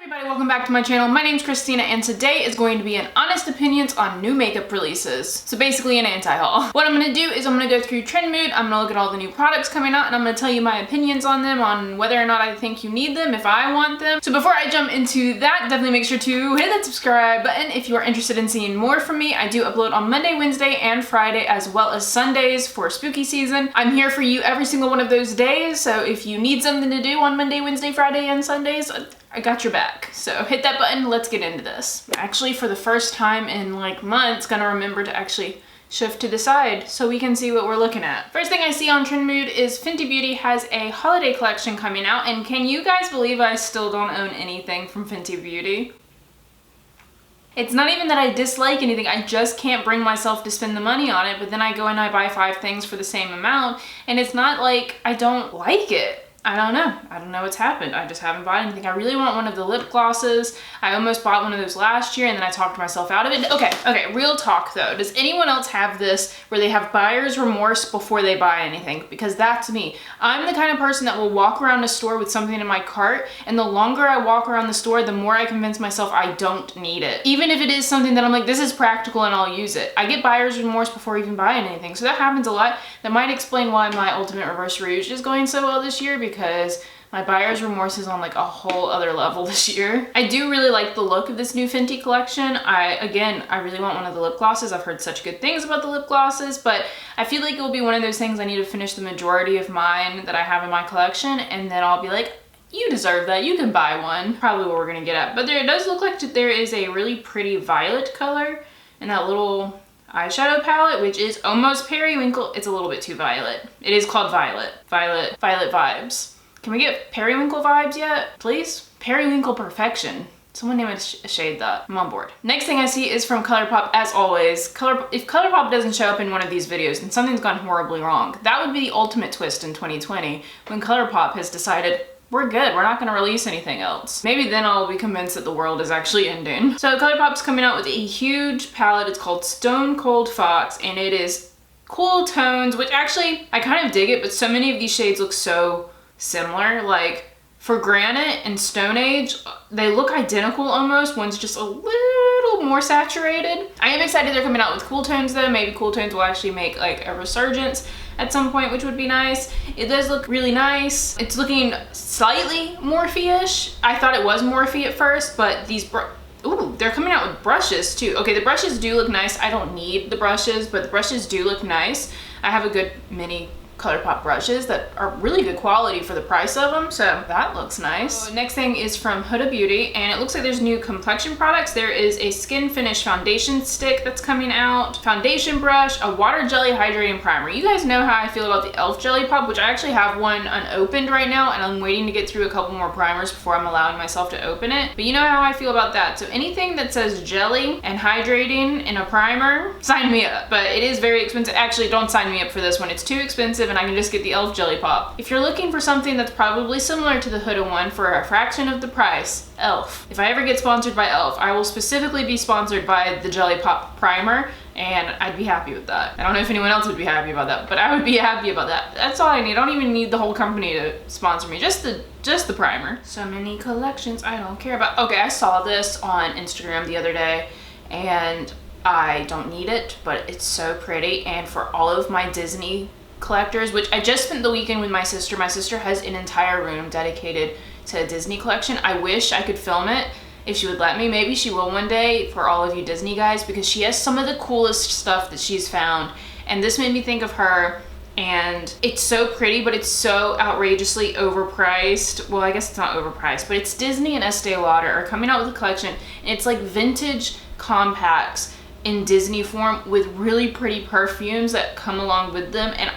Everybody, welcome back to my channel. My name's Christina and today is going to be an honest opinions on new makeup releases. So basically an anti-haul. What I'm going to do is I'm going to go through Trend Mood, I'm going to look at all the new products coming out, and I'm going to tell you my opinions on them, on whether or not I think you need them, if I want them. So before I jump into that, definitely make sure to hit that subscribe button if you are interested in seeing more from me. I do upload on Monday, Wednesday, and Friday, as well as Sundays for spooky season. I'm here for you every single one of those days, so if you need something to do on Monday, Wednesday, Friday, and Sundays, I got your back. So hit that button, let's get into this. Actually, for the first time in like months, gonna remember to actually shift to the side so we can see what we're looking at. First thing I see on Trend Mood is Fenty Beauty has a holiday collection coming out, and can you guys believe I still don't own anything from Fenty Beauty? It's not even that I dislike anything, I just can't bring myself to spend the money on it, but then I go and I buy 5 things for the same amount, and it's not like I don't like it. I don't know what's happened. I just haven't bought anything. I really want one of the lip glosses. I almost bought one of those last year and then I talked myself out of it. Okay, real talk though. Does anyone else have this where they have buyer's remorse before they buy anything? Because that's me. I'm the kind of person that will walk around a store with something in my cart, and the longer I walk around the store, the more I convince myself I don't need it. Even if it is something that I'm like, this is practical and I'll use it. I get buyer's remorse before even buying anything. So that happens a lot. That might explain why my Ultimate Reverse Rouge is going so well this year, because my buyer's remorse is on like a whole other level this year. I do really like the look of this new Fenty collection. I really want one of the lip glosses. I've heard such good things about the lip glosses, but I feel like it will be one of those things I need to finish the majority of mine that I have in my collection, and then I'll be like, you deserve that, you can buy one. Probably what we're gonna get at. But it does look like there is a really pretty violet color in that little eyeshadow palette, which is almost periwinkle. It's a little bit too violet. It is called Violet. Violet vibes. Can we get periwinkle vibes yet, please? Periwinkle perfection. Someone name a shade that. I'm on board. Next thing I see is from Colourpop, as always. If Colourpop doesn't show up in one of these videos, then something's gone horribly wrong. That would be the ultimate twist in 2020, when Colourpop has decided, we're good, we're not gonna release anything else. Maybe then I'll be convinced that the world is actually ending. So Colourpop's coming out with a huge palette. It's called Stone Cold Fox, and it is cool tones, which actually, I kind of dig it, but so many of these shades look so similar. Like for Granite and Stone Age, they look identical almost. One's just a little more saturated. I am excited they're coming out with cool tones though. Maybe cool tones will actually make like a resurgence at some point, which would be nice. It does look really nice. It's looking slightly Morphe-ish. I thought it was Morphe at first, but these ooh, they're coming out with brushes too. Okay, the brushes do look nice. I don't need the brushes, but the brushes do look nice. I have a good mini Colourpop brushes that are really good quality for the price of them, so that looks nice. So next thing is from Huda Beauty, and it looks like there's new complexion products. There is a skin finish foundation stick that's coming out, foundation brush, a water jelly hydrating primer. You guys know how I feel about the e.l.f. Jelly Pop, which I actually have one unopened right now, and I'm waiting to get through a couple more primers before I'm allowing myself to open it. But you know how I feel about that. So anything that says jelly and hydrating in a primer, sign me up. But it is very expensive. Actually, don't sign me up for this one. It's too expensive, and I can just get the e.l.f. Jelly Pop. If you're looking for something that's probably similar to the Huda one for a fraction of the price, e.l.f. If I ever get sponsored by e.l.f., I will specifically be sponsored by the Jelly Pop primer, and I'd be happy with that. I don't know if anyone else would be happy about that, but I would be happy about that. That's all I need. I don't even need the whole company to sponsor me, just the primer. So many collections I don't care about. Okay, I saw this on Instagram the other day, and I don't need it, but it's so pretty. And for all of my Disney collectors, which I just spent the weekend with my sister. My sister has an entire room dedicated to a Disney collection. I wish I could film it if she would let me. Maybe she will one day for all of you Disney guys, because she has some of the coolest stuff that she's found. And this made me think of her, and it's so pretty, but it's so outrageously overpriced. Well, I guess it's not overpriced, but it's Disney and Estee Lauder are coming out with a collection, and it's like vintage compacts in Disney form with really pretty perfumes that come along with them. And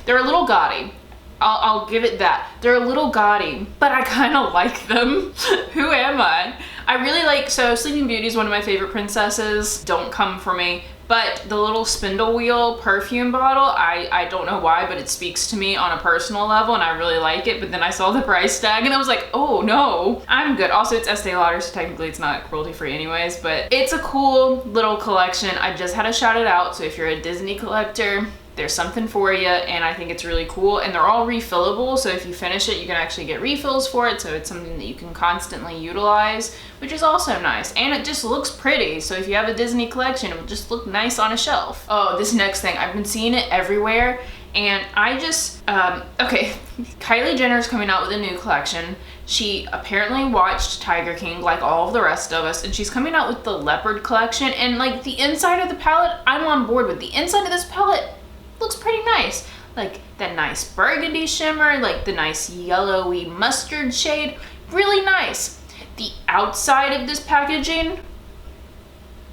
they're a little gaudy. I'll give it that. They're a little gaudy, but I kind of like them. Who am I? I really like, so Sleeping Beauty is one of my favorite princesses. Don't come for me. But the little spindle wheel perfume bottle, I don't know why, but it speaks to me on a personal level, and I really like it. But then I saw the price tag and I was like, oh no, I'm good. Also, it's Estee Lauder, so technically it's not cruelty free anyways, but it's a cool little collection. I just had to shout it out. So if you're a Disney collector, there's something for you, and I think it's really cool. And they're all refillable, so if you finish it, you can actually get refills for it, so it's something that you can constantly utilize, which is also nice. And it just looks pretty, so if you have a Disney collection, it will just look nice on a shelf. Oh, this next thing, I've been seeing it everywhere, and I just, okay, Kylie Jenner's coming out with a new collection. She apparently watched Tiger King like all of the rest of us, and she's coming out with the leopard collection, and like the inside of the palette, I'm on board with. The inside of this palette looks pretty nice. Like that nice burgundy shimmer, like the nice yellowy mustard shade, really nice. The outside of this packaging,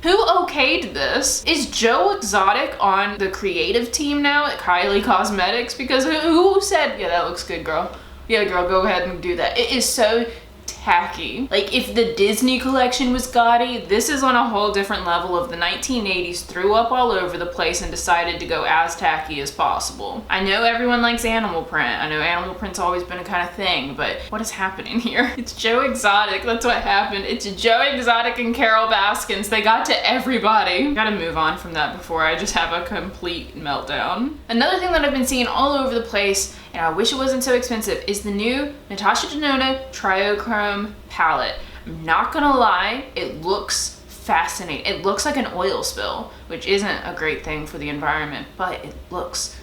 who okayed this? Is Joe Exotic on the creative team now at Kylie Cosmetics? Because who said, yeah, that looks good, girl. Yeah, girl, go ahead and do that. It is so tacky. Like, if the Disney collection was gaudy, this is on a whole different level of the 1980s threw up all over the place and decided to go as tacky as possible. I know everyone likes animal print. I know animal print's always been a kind of thing, but what is happening here? It's Joe Exotic. That's what happened. It's Joe Exotic and Carol Baskins. They got to everybody. Gotta move on from that before I just have a complete meltdown. Another thing that I've been seeing all over the place, and I wish it wasn't so expensive, is the new Natasha Denona Triochrome palette. I'm not gonna lie, it looks fascinating. It looks like an oil spill, which isn't a great thing for the environment, but it looks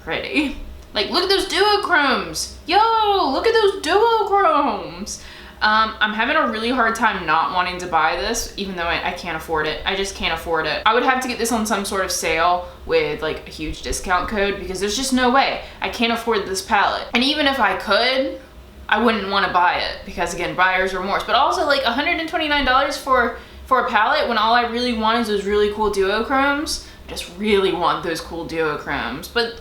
pretty. Like, look at those duochromes. Yo, look at those duochromes. I'm having a really hard time not wanting to buy this, even though I can't afford it. I just can't afford it. I would have to get this on some sort of sale with like a huge discount code, because there's just no way. I can't afford this palette. And even if I could, I wouldn't want to buy it, because again, buyer's remorse. But also like $129 for a palette when all I really want is those really cool duochromes. I just really want those cool duochromes. But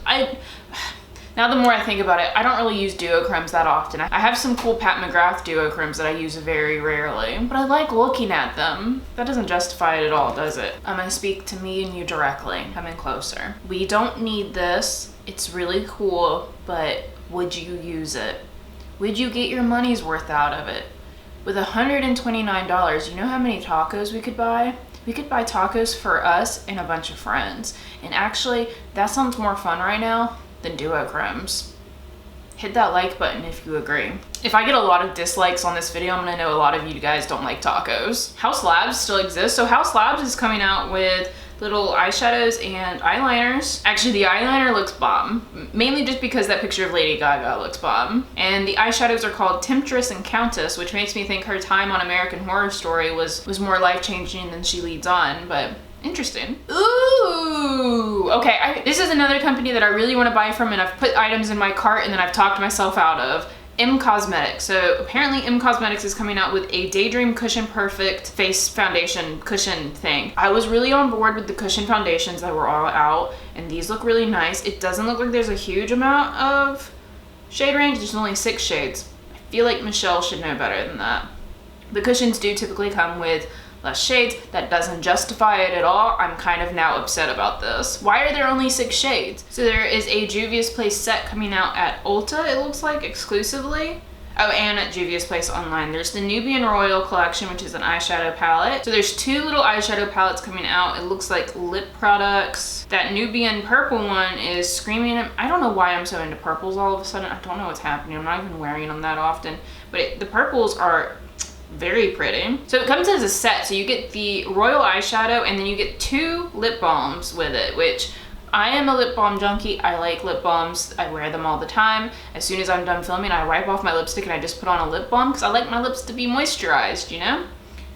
now the more I think about it, I don't really use duochromes that often. I have some cool Pat McGrath duochromes that I use very rarely, but I like looking at them. That doesn't justify it at all, does it? I'm gonna speak to me and you directly. Come in closer. We don't need this. It's really cool, but would you use it? Would you get your money's worth out of it? With $129, you know how many tacos we could buy? We could buy tacos for us and a bunch of friends. And actually, that sounds more fun right now than duochromes. Hit that like button if you agree. If I get a lot of dislikes on this video, I'm gonna know a lot of you guys don't like tacos. Haus Labs still exists. So Haus Labs is coming out with little eyeshadows and eyeliners. Actually, the eyeliner looks bomb, mainly just because that picture of Lady Gaga looks bomb. And the eyeshadows are called Temptress and Countess, which makes me think her time on American Horror Story was more life-changing than she leads on, but interesting. Ooh, okay, this is another company that I really want to buy from, and I've put items in my cart and then I've talked myself out of. Cosmetics. So apparently Cosmetics is coming out with a Daydream Cushion Perfect face foundation cushion thing. I was really on board with the cushion foundations that were all out, and these look really nice. It doesn't look like there's a huge amount of shade range. There's only 6 shades. I feel like Michelle should know better than that. The cushions do typically come with less shades. That doesn't justify it at all. I'm kind of now upset about this. Why are there only 6 shades? So there is a Juvia's Place set coming out at Ulta, it looks like, exclusively. Oh, and at Juvia's Place online. There's the Nubian Royal collection, which is an eyeshadow palette. So there's 2 little eyeshadow palettes coming out. It looks like lip products. That Nubian purple one is screaming. I don't know why I'm so into purples all of a sudden. I don't know what's happening. I'm not even wearing them that often. But the purples are very pretty. So it comes as a set, so you get the royal eyeshadow and then you get 2 lip balms with it, which I am a lip balm junkie. I like lip balms. I wear them all the time. As soon as I'm done filming, I wipe off my lipstick and I just put on a lip balm because I like my lips to be moisturized, you know?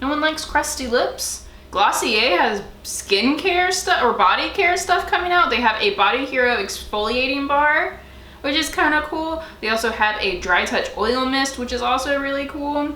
No one likes crusty lips. Glossier has skincare stuff or body care stuff coming out. They have a Body Hero exfoliating bar, which is kind of cool. They also have a Dry Touch oil mist, which is also really cool.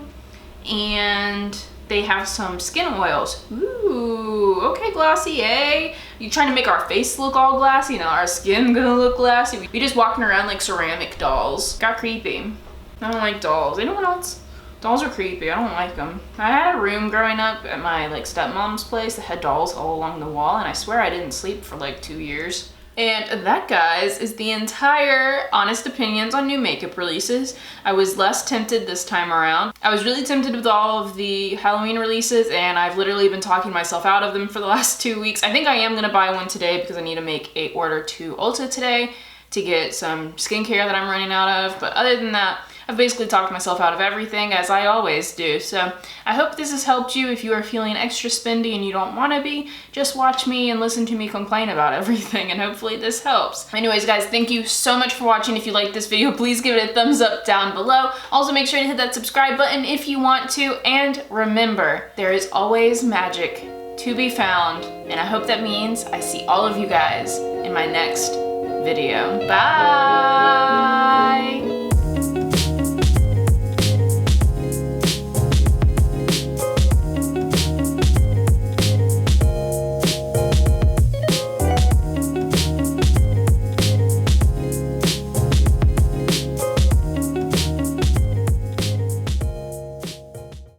And they have some skin oils. Ooh, okay, Glossier. You trying to make our face look all glassy? You know, our skin gonna look glassy. We just walking around like ceramic dolls. Got creepy. I don't like dolls. Anyone else? Dolls are creepy. I don't like them. I had a room growing up at my like stepmom's place that had dolls all along the wall, and I swear I didn't sleep for like 2 years. And that, guys, is the entire honest opinions on new makeup releases. I was less tempted this time around. I was really tempted with all of the Halloween releases, and I've literally been talking myself out of them for the last 2 weeks. I think I am gonna buy one today because I need to make an order to Ulta today to get some skincare that I'm running out of. But other than that, I've basically talked myself out of everything, as I always do. So I hope this has helped you. If you are feeling extra spendy and you don't want to be, just watch me and listen to me complain about everything, and hopefully this helps. Anyways, guys, thank you so much for watching. If you like this video, please give it a thumbs up down below. Also, make sure to hit that subscribe button if you want to. And remember, there is always magic to be found. And I hope that means I see all of you guys in my next video. Bye!